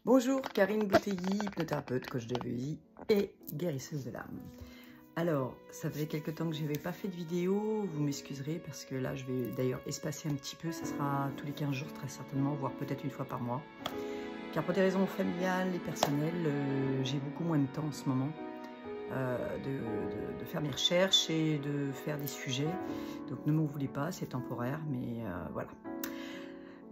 Bonjour, Karine Bouteilly, hypnothérapeute, coach de vie et guérisseuse de l'âme. Alors, ça faisait quelques temps que je n'avais pas fait de vidéo, vous m'excuserez parce que là je vais d'ailleurs espacer un petit peu, ça sera tous les 15 jours très certainement, voire peut-être une fois par mois. Car pour des raisons familiales et personnelles, j'ai beaucoup moins de temps en ce moment de faire mes recherches et de faire des sujets. Donc ne m'en voulez pas, c'est temporaire, mais voilà.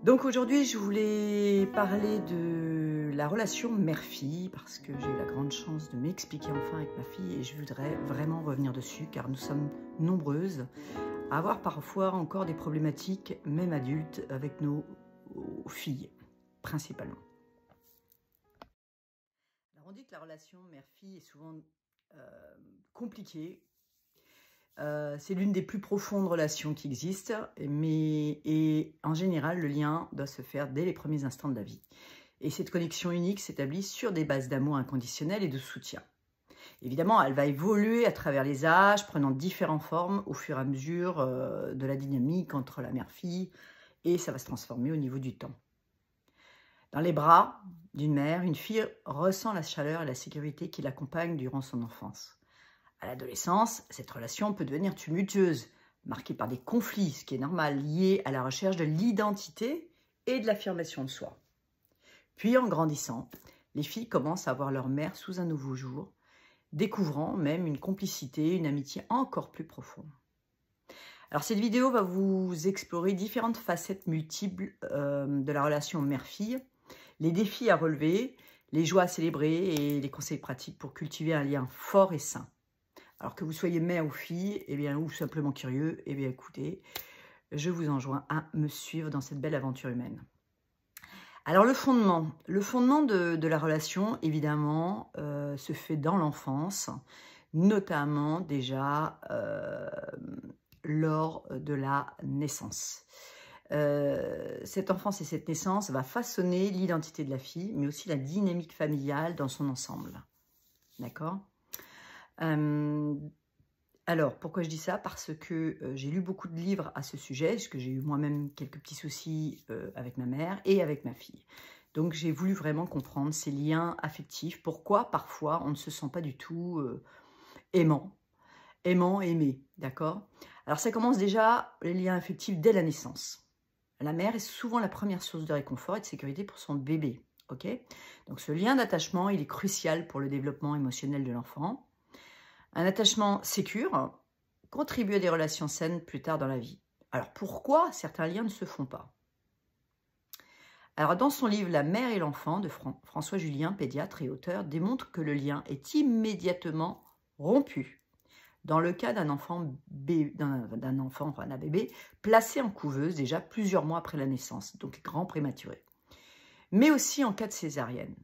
Donc aujourd'hui, je voulais parler de la relation mère-fille parce que j'ai eu la grande chance de m'expliquer enfin avec ma fille et je voudrais vraiment revenir dessus car nous sommes nombreuses à avoir parfois encore des problématiques, même adultes, avec nos filles, principalement. Alors on dit que la relation mère-fille est souvent compliquée. C'est l'une des plus profondes relations qui existent, et en général, le lien doit se faire dès les premiers instants de la vie. Et cette connexion unique s'établit sur des bases d'amour inconditionnel et de soutien. Évidemment, elle va évoluer à travers les âges, prenant différentes formes au fur et à mesure de la dynamique entre la mère-fille, et ça va se transformer au niveau du temps. Dans les bras d'une mère, une fille ressent la chaleur et la sécurité qui l'accompagnent durant son enfance. À l'adolescence, cette relation peut devenir tumultueuse, marquée par des conflits, ce qui est normal, liés à la recherche de l'identité et de l'affirmation de soi. Puis, en grandissant, les filles commencent à voir leur mère sous un nouveau jour, découvrant même une complicité, une amitié encore plus profonde. Alors, cette vidéo va vous explorer différentes facettes multiples de la relation mère-fille, les défis à relever, les joies à célébrer et les conseils pratiques pour cultiver un lien fort et sain. Alors que vous soyez mère ou fille, ou simplement curieux, écoutez, je vous enjoins à me suivre dans cette belle aventure humaine. Alors le fondement de la relation, évidemment, se fait dans l'enfance, notamment déjà lors de la naissance. Cette enfance et cette naissance va façonner l'identité de la fille, mais aussi la dynamique familiale dans son ensemble. D'accord ? Alors, pourquoi je dis ça? Parce que j'ai lu beaucoup de livres à ce sujet, parce que j'ai eu moi-même quelques petits soucis avec ma mère et avec ma fille. Donc, j'ai voulu vraiment comprendre ces liens affectifs, pourquoi parfois on ne se sent pas du tout aimé, d'accord? Alors, ça commence déjà, les liens affectifs, dès la naissance. La mère est souvent la première source de réconfort et de sécurité pour son bébé, ok? Donc, ce lien d'attachement, il est crucial pour le développement émotionnel de l'enfant. Un attachement sécure contribue à des relations saines plus tard dans la vie. Alors pourquoi certains liens ne se font pas? Alors dans son livre « La mère et l'enfant » de François Julien, pédiatre et auteur, démontre que le lien est immédiatement rompu dans le cas d'un bébé placé en couveuse déjà plusieurs mois après la naissance, donc grand prématuré, mais aussi en cas de césarienne.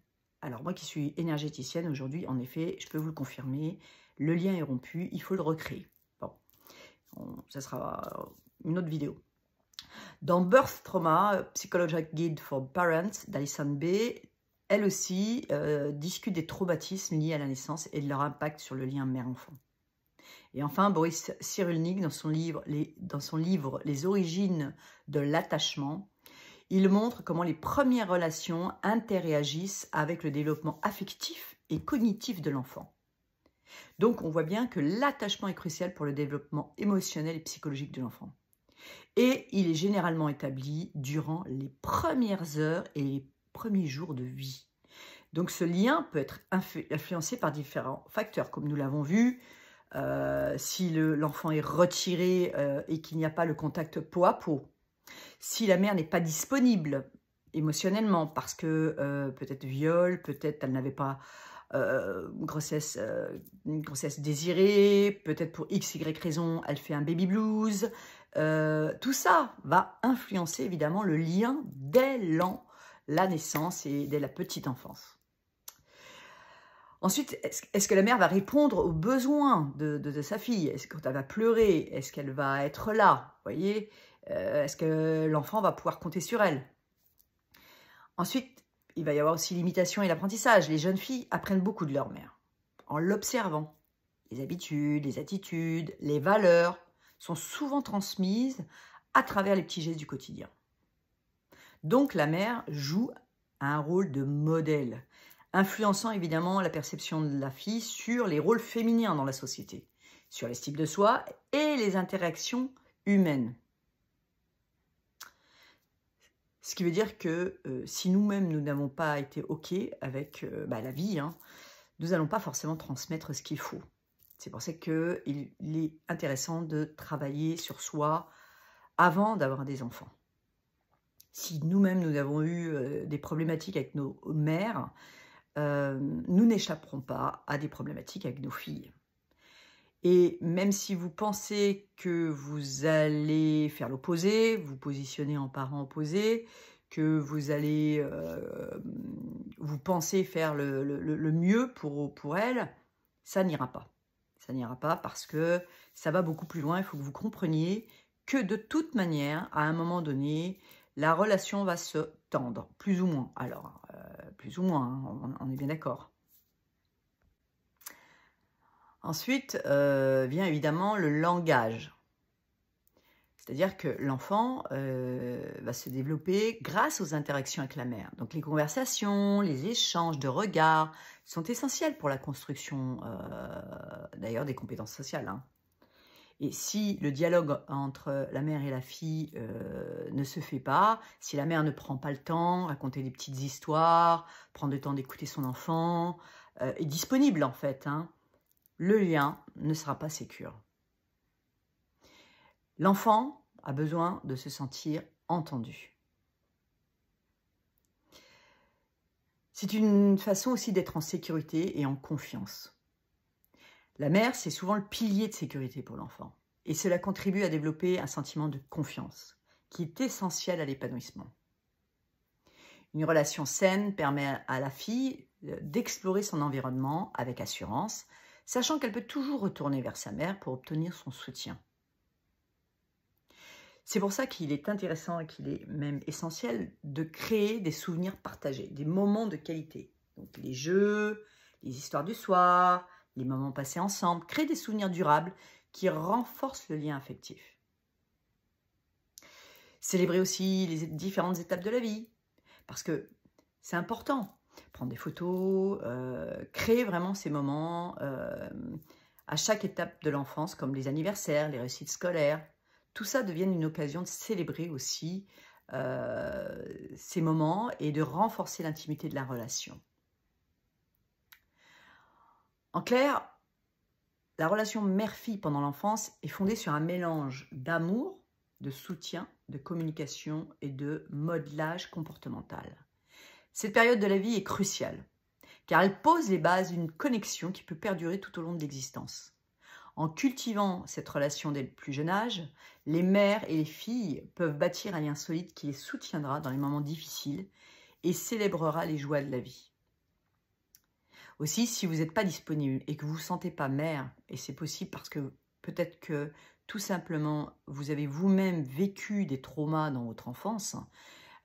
Alors moi qui suis énergéticienne aujourd'hui, en effet, je peux vous le confirmer, le lien est rompu, il faut le recréer. Bon, ça sera une autre vidéo. Dans Birth Trauma, Psychological Guide for Parents d'Alison B, elle aussi discute des traumatismes liés à la naissance et de leur impact sur le lien mère-enfant. Et enfin, Boris Cyrulnik, dans son livre « Les origines de l'attachement », il montre comment les premières relations interagissent avec le développement affectif et cognitif de l'enfant. Donc, on voit bien que l'attachement est crucial pour le développement émotionnel et psychologique de l'enfant. Et il est généralement établi durant les premières heures et les premiers jours de vie. Donc, ce lien peut être influencé par différents facteurs, comme nous l'avons vu. Si l'enfant est retiré et qu'il n'y a pas le contact peau à peau. Si la mère n'est pas disponible émotionnellement parce que peut-être viol, peut-être elle n'avait pas une grossesse désirée, peut-être pour x, y raison, elle fait un baby blues. Tout ça va influencer évidemment le lien dès la naissance et dès la petite enfance. Ensuite, est-ce que la mère va répondre aux besoins de sa fille? Est-ce que quand elle va pleurer, est-ce qu'elle va être là? Vous voyez, est-ce que l'enfant va pouvoir compter sur elle? Ensuite, il va y avoir aussi l'imitation et l'apprentissage. Les jeunes filles apprennent beaucoup de leur mère en l'observant. Les habitudes, les attitudes, les valeurs sont souvent transmises à travers les petits gestes du quotidien. Donc, la mère joue a un rôle de modèle, influençant évidemment la perception de la fille sur les rôles féminins dans la société, sur l'estime de soi et les interactions humaines. Ce qui veut dire que si nous-mêmes, nous n'avons pas été OK avec la vie, hein, nous n'allons pas forcément transmettre ce qu'il faut. C'est pour ça qu'il est intéressant de travailler sur soi avant d'avoir des enfants. Si nous-mêmes, nous avons eu des problématiques avec nos mères, nous n'échapperons pas à des problématiques avec nos filles. Et même si vous pensez que vous allez faire l'opposé, vous positionner en parent opposé, que vous allez, vous pensez faire le mieux pour elle, ça n'ira pas. Ça n'ira pas parce que ça va beaucoup plus loin. Il faut que vous compreniez que de toute manière, à un moment donné, la relation va se tendre, plus ou moins. Alors, plus ou moins, hein, on est bien d'accord. Ensuite, vient évidemment le langage. C'est-à-dire que l'enfant va se développer grâce aux interactions avec la mère. Donc les conversations, les échanges de regards sont essentiels pour la construction d'ailleurs des compétences sociales. Hein. Et si le dialogue entre la mère et la fille ne se fait pas, si la mère ne prend pas le temps, raconter des petites histoires, prendre le temps d'écouter son enfant, est disponible en fait, hein, le lien ne sera pas sécure. L'enfant a besoin de se sentir entendu. C'est une façon aussi d'être en sécurité et en confiance. La mère, c'est souvent le pilier de sécurité pour l'enfant. Et cela contribue à développer un sentiment de confiance, qui est essentiel à l'épanouissement. Une relation saine permet à la fille d'explorer son environnement avec assurance, sachant qu'elle peut toujours retourner vers sa mère pour obtenir son soutien. C'est pour ça qu'il est intéressant et qu'il est même essentiel de créer des souvenirs partagés, des moments de qualité. Donc les jeux, les histoires du soir, les moments passés ensemble, créer des souvenirs durables qui renforcent le lien affectif. Célébrer aussi les différentes étapes de la vie, parce que c'est important. Prendre des photos, créer vraiment ces moments à chaque étape de l'enfance, comme les anniversaires, les réussites scolaires. Tout ça devient une occasion de célébrer aussi ces moments et de renforcer l'intimité de la relation. En clair, la relation mère-fille pendant l'enfance est fondée sur un mélange d'amour, de soutien, de communication et de modelage comportemental. Cette période de la vie est cruciale, car elle pose les bases d'une connexion qui peut perdurer tout au long de l'existence. En cultivant cette relation dès le plus jeune âge, les mères et les filles peuvent bâtir un lien solide qui les soutiendra dans les moments difficiles et célébrera les joies de la vie. Aussi, si vous n'êtes pas disponible et que vous ne vous sentez pas mère, et c'est possible parce que peut-être que tout simplement vous avez vous-même vécu des traumas dans votre enfance,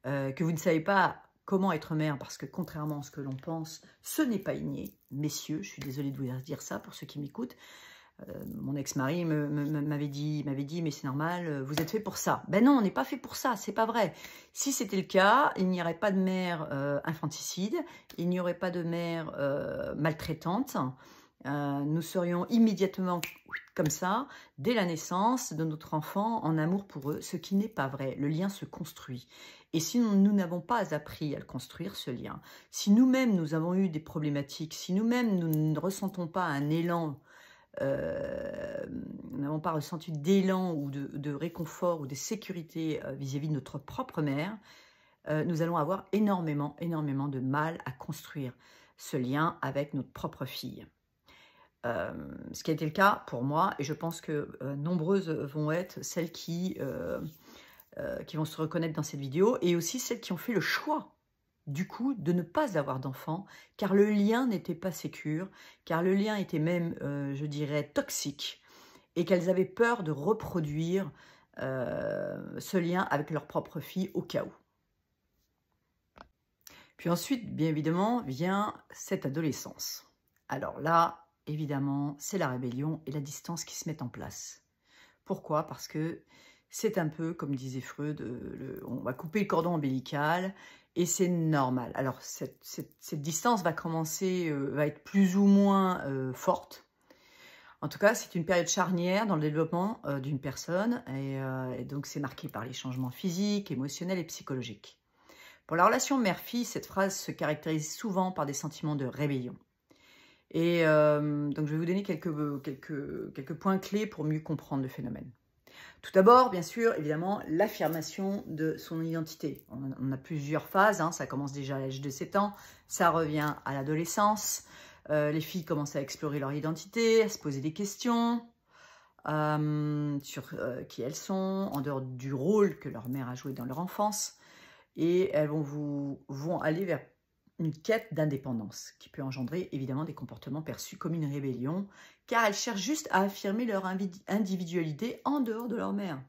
que vous ne savez pas comment être mère parce que contrairement à ce que l'on pense, ce n'est pas inné. Messieurs, je suis désolée de vous dire ça pour ceux qui m'écoutent. Mon ex-mari m'avait dit, mais c'est normal, vous êtes fait pour ça. Ben non, on n'est pas fait pour ça, c'est pas vrai. Si c'était le cas, il n'y aurait pas de mère infanticide, il n'y aurait pas de mère maltraitante. Nous serions immédiatement comme ça, dès la naissance de notre enfant, en amour pour eux, ce qui n'est pas vrai. Le lien se construit. Et si nous n'avons pas appris à le construire, ce lien, si nous-mêmes nous avons eu des problématiques, si nous-mêmes nous ne ressentons pas un élan, nous n'avons pas ressenti d'élan ou de réconfort ou de sécurité vis-à-vis de notre propre mère, nous allons avoir énormément de mal à construire ce lien avec notre propre fille. Ce qui a été le cas pour moi, et je pense que nombreuses vont être celles qui vont se reconnaître dans cette vidéo, et aussi celles qui ont fait le choix du coup de ne pas avoir d'enfant, car le lien n'était pas sécure, car le lien était même, je dirais, toxique, et qu'elles avaient peur de reproduire ce lien avec leur propre fille au cas où. Puis ensuite, bien évidemment, vient cette adolescence. Alors là, évidemment, c'est la rébellion et la distance qui se mettent en place. Pourquoi? Parce que c'est un peu, comme disait Freud, on va couper le cordon ombilical et c'est normal. Alors, cette distance va commencer, va être plus ou moins forte. En tout cas, c'est une période charnière dans le développement d'une personne et donc c'est marqué par les changements physiques, émotionnels et psychologiques. Pour la relation mère-fille, cette phrase se caractérise souvent par des sentiments de rébellion. Et donc, je vais vous donner quelques points clés pour mieux comprendre le phénomène. Tout d'abord, bien sûr, évidemment, l'affirmation de son identité. On a plusieurs phases, hein, ça commence déjà à l'âge de 7 ans, ça revient à l'adolescence. Les filles commencent à explorer leur identité, à se poser des questions sur qui elles sont, en dehors du rôle que leur mère a joué dans leur enfance. Et elles vont aller vers une quête d'indépendance qui peut engendrer évidemment des comportements perçus comme une rébellion, car elles cherchent juste à affirmer leur individualité en dehors de leur mère.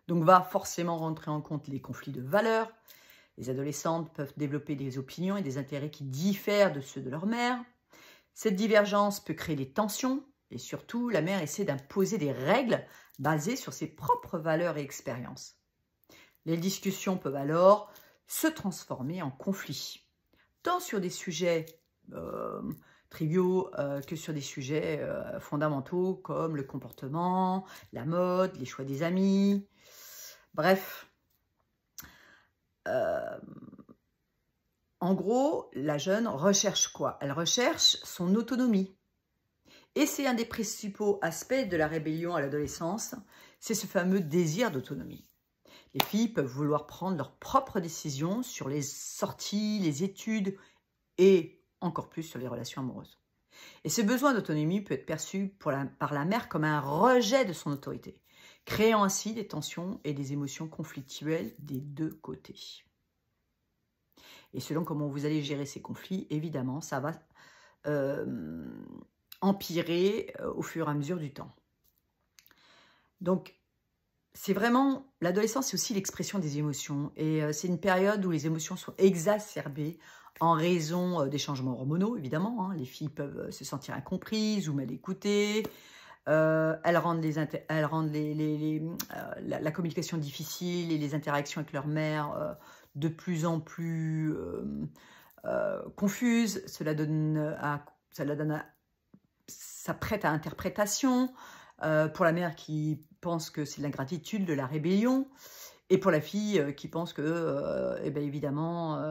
Donc va forcément rentrer en compte les conflits de valeurs. Les adolescentes peuvent développer des opinions et des intérêts qui diffèrent de ceux de leur mère. Cette divergence peut créer des tensions et surtout la mère essaie d'imposer des règles basées sur ses propres valeurs et expériences. Les discussions peuvent alors se transformer en conflits, tant sur des sujets triviaux que sur des sujets fondamentaux comme le comportement, la mode, les choix des amis. Bref, en gros, la jeune recherche quoi? Elle recherche son autonomie. Et c'est un des principaux aspects de la rébellion à l'adolescence, c'est ce fameux désir d'autonomie. Les filles peuvent vouloir prendre leurs propres décisions sur les sorties, les études et encore plus sur les relations amoureuses. Et ce besoin d'autonomie peut être perçu par la mère comme un rejet de son autorité, créant ainsi des tensions et des émotions conflictuelles des deux côtés. Et selon comment vous allez gérer ces conflits, évidemment, ça va empirer au fur et à mesure du temps. Donc, c'est vraiment, l'adolescence, c'est aussi l'expression des émotions. Et c'est une période où les émotions sont exacerbées en raison des changements hormonaux, évidemment. Hein. Les filles peuvent se sentir incomprises ou mal écoutées. Elles rendent, la communication difficile et les interactions avec leur mère de plus en plus confuses. Ça prête à interprétation. Pour la mère qui pense que c'est de l'ingratitude, de la rébellion, et pour la fille qui pense que, eh bien évidemment,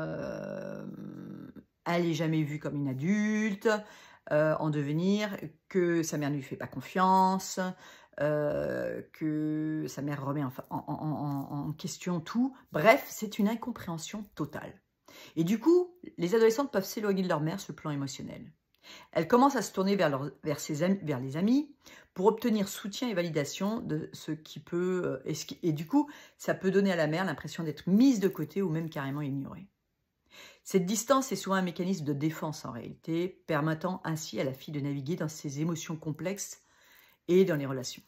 elle n'est jamais vue comme une adulte en devenir, que sa mère ne lui fait pas confiance, que sa mère remet en question tout. Bref, c'est une incompréhension totale. Et du coup, les adolescentes peuvent s'éloigner de leur mère sur le plan émotionnel. Elles commencent à se tourner vers les amis pour obtenir soutien et validation de ce qui peut... et du coup, ça peut donner à la mère l'impression d'être mise de côté ou même carrément ignorée. Cette distance est souvent un mécanisme de défense en réalité, permettant ainsi à la fille de naviguer dans ses émotions complexes et dans les relations.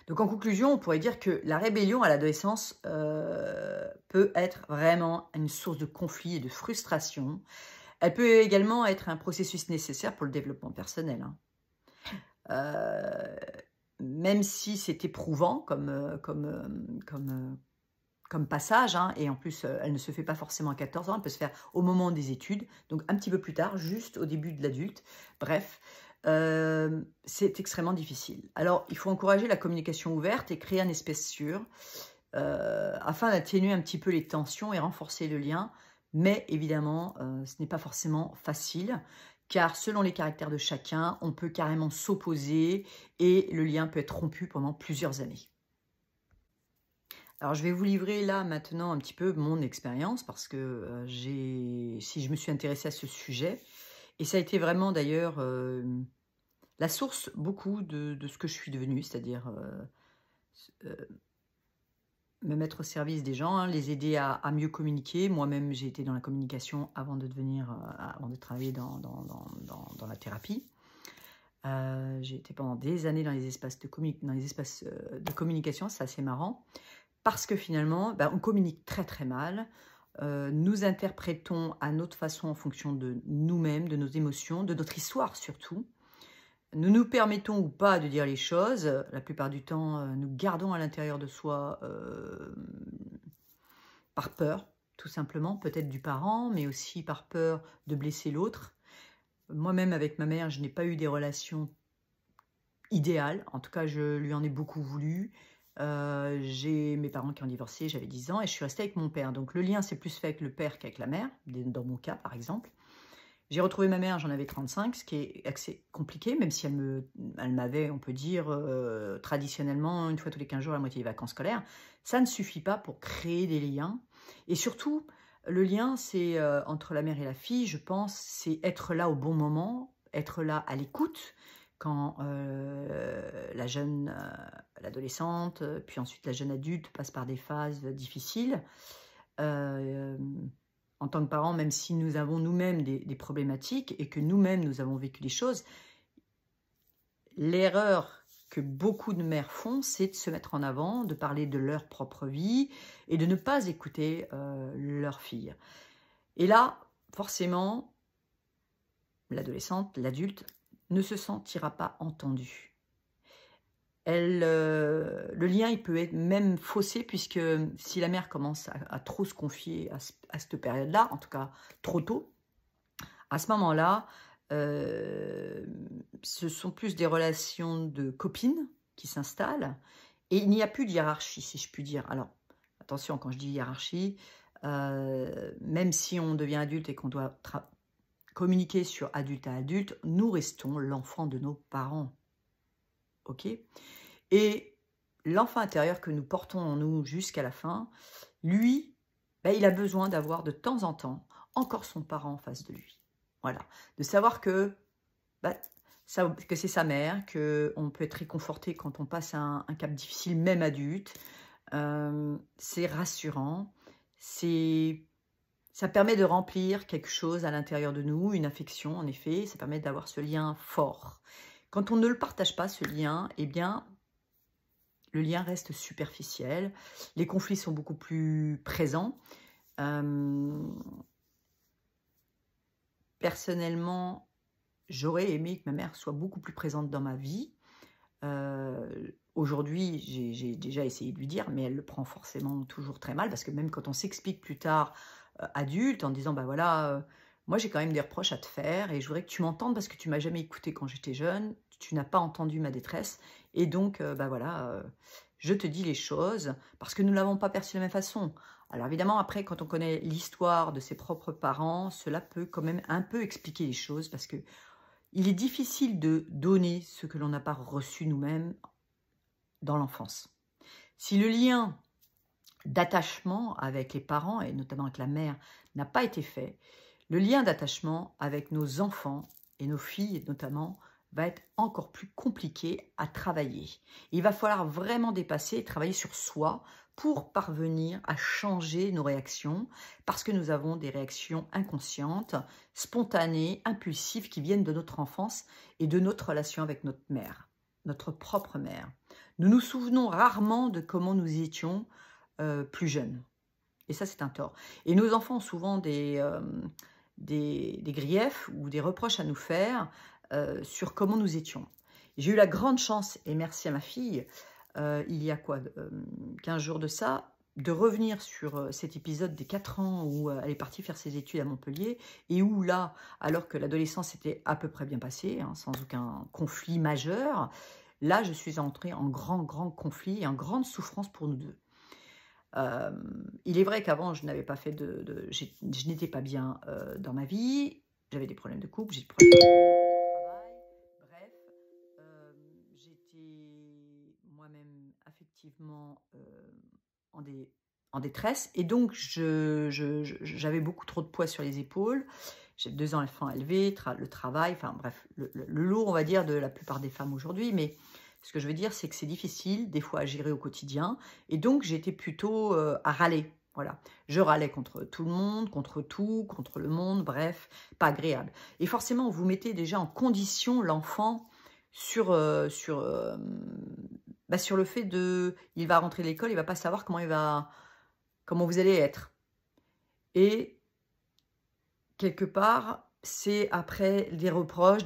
Donc en conclusion, on pourrait dire que la rébellion à l'adolescence peut être vraiment une source de conflit et de frustration. Elle peut également être un processus nécessaire pour le développement personnel. Hein. Même si c'est éprouvant comme passage, hein, et en plus, elle ne se fait pas forcément à 14 ans, elle peut se faire au moment des études, donc un petit peu plus tard, juste au début de l'adulte. Bref, c'est extrêmement difficile. Alors, il faut encourager la communication ouverte et créer un espace sûr afin d'atténuer un petit peu les tensions et renforcer le lien. Mais évidemment, ce n'est pas forcément facile, car selon les caractères de chacun, on peut carrément s'opposer et le lien peut être rompu pendant plusieurs années. Alors, je vais vous livrer là maintenant un petit peu mon expérience, parce que si je me suis intéressée à ce sujet, et ça a été vraiment d'ailleurs la source beaucoup de ce que je suis devenue, c'est-à-dire... me mettre au service des gens, hein, les aider à mieux communiquer. Moi-même, j'ai été dans la communication avant de travailler dans la thérapie. J'ai été pendant des années dans les espaces de communication, c'est assez marrant, parce que finalement, on communique très très mal. Nous interprétons à notre façon en fonction de nous-mêmes, de nos émotions, de notre histoire surtout. Nous nous permettons ou pas de dire les choses. La plupart du temps, nous gardons à l'intérieur de soi par peur, tout simplement, peut-être du parent, mais aussi par peur de blesser l'autre. Moi-même, avec ma mère, je n'ai pas eu des relations idéales. En tout cas, je lui en ai beaucoup voulu. J'ai mes parents qui ont divorcé, j'avais 10 ans, et je suis restée avec mon père. Donc le lien, c'est plus fait avec le père qu'avec la mère, dans mon cas, par exemple. J'ai retrouvé ma mère, j'en avais 35, ce qui est assez compliqué, même si elle m'avait, on peut dire, traditionnellement, une fois tous les 15 jours, la moitié des vacances scolaires. Ça ne suffit pas pour créer des liens. Et surtout, le lien, c'est entre la mère et la fille, je pense, c'est être là au bon moment, être là à l'écoute, quand la jeune, l'adolescente, puis ensuite la jeune adulte passe par des phases difficiles. En tant que parents, même si nous avons nous-mêmes des problématiques et que nous-mêmes nous avons vécu des choses, l'erreur que beaucoup de mères font, c'est de se mettre en avant, de parler de leur propre vie et de ne pas écouter leur fille. Et là, forcément, l'adolescente, l'adulte, ne se sentira pas entendue. Le lien, il peut être même faussé, puisque si la mère commence à trop se confier à cette période-là, en tout cas trop tôt, à ce moment-là, ce sont plus des relations de copines qui s'installent, et il n'y a plus de hiérarchie, si je puis dire. Alors, attention, quand je dis hiérarchie, même si on devient adulte et qu'on doit communiquer sur adulte à adulte, nous restons l'enfant de nos parents. Ok ? Et l'enfant intérieur que nous portons en nous jusqu'à la fin, lui, ben, il a besoin d'avoir de temps en temps encore son parent en face de lui. Voilà, de savoir que, ben, que c'est sa mère, qu'on peut être réconforté quand on passe un cap difficile, même adulte. C'est rassurant, ça permet de remplir quelque chose à l'intérieur de nous, une affection en effet, ça permet d'avoir ce lien fort. Quand on ne le partage pas, ce lien, eh bien, le lien reste superficiel, les conflits sont beaucoup plus présents. Personnellement, j'aurais aimé que ma mère soit beaucoup plus présente dans ma vie. Aujourd'hui, j'ai déjà essayé de lui dire, mais elle le prend forcément toujours très mal, parce que même quand on s'explique plus tard, adulte, en disant, bah voilà, moi j'ai quand même des reproches à te faire, et je voudrais que tu m'entendes, parce que tu m'as jamais écouté quand j'étais jeune, tu n'as pas entendu ma détresse, et donc, bah voilà, je te dis les choses, parce que nous ne l'avons pas perçu de la même façon. Alors évidemment, après, quand on connaît l'histoire de ses propres parents, cela peut quand même un peu expliquer les choses, parce que il est difficile de donner ce que l'on n'a pas reçu nous-mêmes dans l'enfance. Si le lien d'attachement avec les parents, et notamment avec la mère, n'a pas été fait, le lien d'attachement avec nos enfants, et nos filles notamment, va être encore plus compliqué à travailler. Il va falloir vraiment dépasser et travailler sur soi pour parvenir à changer nos réactions, parce que nous avons des réactions inconscientes, spontanées, impulsives, qui viennent de notre enfance et de notre relation avec notre mère, notre propre mère. Nous nous souvenons rarement de comment nous étions plus jeunes. Et ça, c'est un tort. Et nos enfants ont souvent des griefs ou des reproches à nous faire sur comment nous étions. J'ai eu la grande chance, et merci à ma fille, il y a 15 jours de ça, de revenir sur cet épisode des 4 ans où elle est partie faire ses études à Montpellier, et où là, alors que l'adolescence était à peu près bien passée, hein, sans aucun conflit majeur, là, je suis entrée en grand conflit et en grande souffrance pour nous deux. Il est vrai qu'avant, je n'avais pas fait je n'étais pas bien dans ma vie, j'avais des problèmes de couple, j'ai des problèmes de travail, bref, j'étais moi-même affectivement en détresse, et donc j'avais beaucoup trop de poids sur les épaules. J'ai 2 enfants à élever, le travail, enfin bref, le lot, on va dire, de la plupart des femmes aujourd'hui, mais ce que je veux dire, c'est que c'est difficile, des fois, à gérer au quotidien. Et donc, j'étais plutôt à râler. Voilà. Je râlais contre tout le monde, contre tout, contre le monde, bref, pas agréable. Et forcément, vous mettez déjà en condition l'enfant sur le fait de... Il va rentrer de l'école, il ne va pas savoir comment vous allez être. Et quelque part, c'est après des reproches.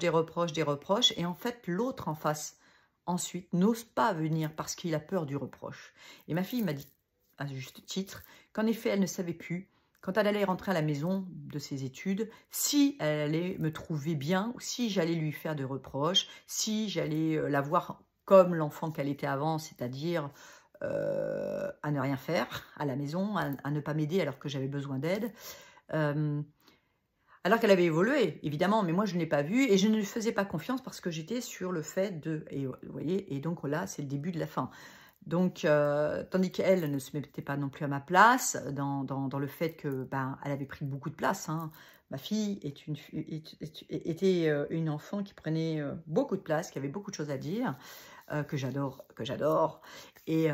Et en fait, l'autre en face... ensuite, n'ose pas venir parce qu'il a peur du reproche. Et ma fille m'a dit à juste titre, qu'en effet, elle ne savait plus, quand elle allait rentrer à la maison de ses études, si elle allait me trouver bien, ou si j'allais lui faire de reproches, si j'allais la voir comme l'enfant qu'elle était avant, c'est-à-dire à ne rien faire à la maison, à ne pas m'aider alors que j'avais besoin d'aide. Alors qu'elle avait évolué, évidemment, mais moi je ne l'ai pas vue et je ne lui faisais pas confiance parce que j'étais sur le fait de... Et, vous voyez, et donc là, c'est le début de la fin. Donc, tandis qu'elle ne se mettait pas non plus à ma place, dans le fait que ben, elle avait pris beaucoup de place. Hein. Ma fille était une enfant qui prenait beaucoup de place, qui avait beaucoup de choses à dire, que j'adore, et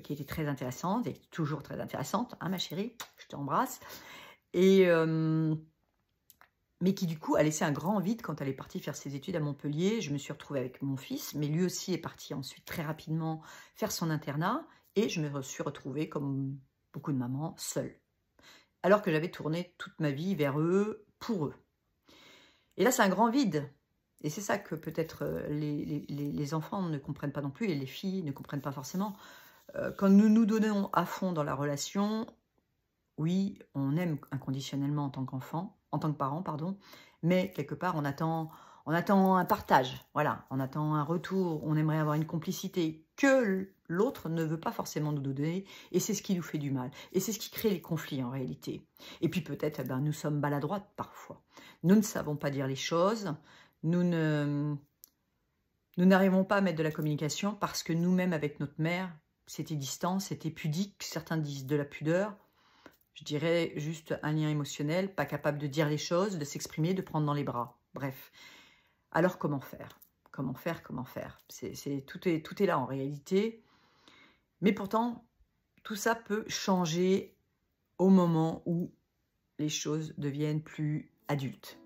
qui était très intéressante, et toujours très intéressante, hein, ma chérie, je t'embrasse. Et... mais qui du coup a laissé un grand vide quand elle est partie faire ses études à Montpellier. Je me suis retrouvée avec mon fils, mais lui aussi est parti ensuite très rapidement faire son internat, et je me suis retrouvée, comme beaucoup de mamans, seule. Alors que j'avais tourné toute ma vie vers eux, pour eux. Et là, c'est un grand vide. Et c'est ça que peut-être les enfants ne comprennent pas non plus, et les filles ne comprennent pas forcément. Quand nous nous donnons à fond dans la relation, oui, on aime inconditionnellement en tant qu'enfant, en tant que parent, pardon, mais quelque part, on attend un partage, voilà, on attend un retour, on aimerait avoir une complicité que l'autre ne veut pas forcément nous donner, et c'est ce qui nous fait du mal, et c'est ce qui crée les conflits en réalité. Et puis peut-être, eh ben, nous sommes maladroites parfois, nous ne savons pas dire les choses, nous n'arrivons pas à mettre de la communication parce que nous-mêmes, avec notre mère, c'était distant, c'était pudique, certains disent de la pudeur, je dirais juste un lien émotionnel, pas capable de dire les choses, de s'exprimer, de prendre dans les bras. Bref. Alors comment faire? Comment faire? Comment faire? Tout est là en réalité. Mais pourtant, tout ça peut changer au moment où les choses deviennent plus adultes.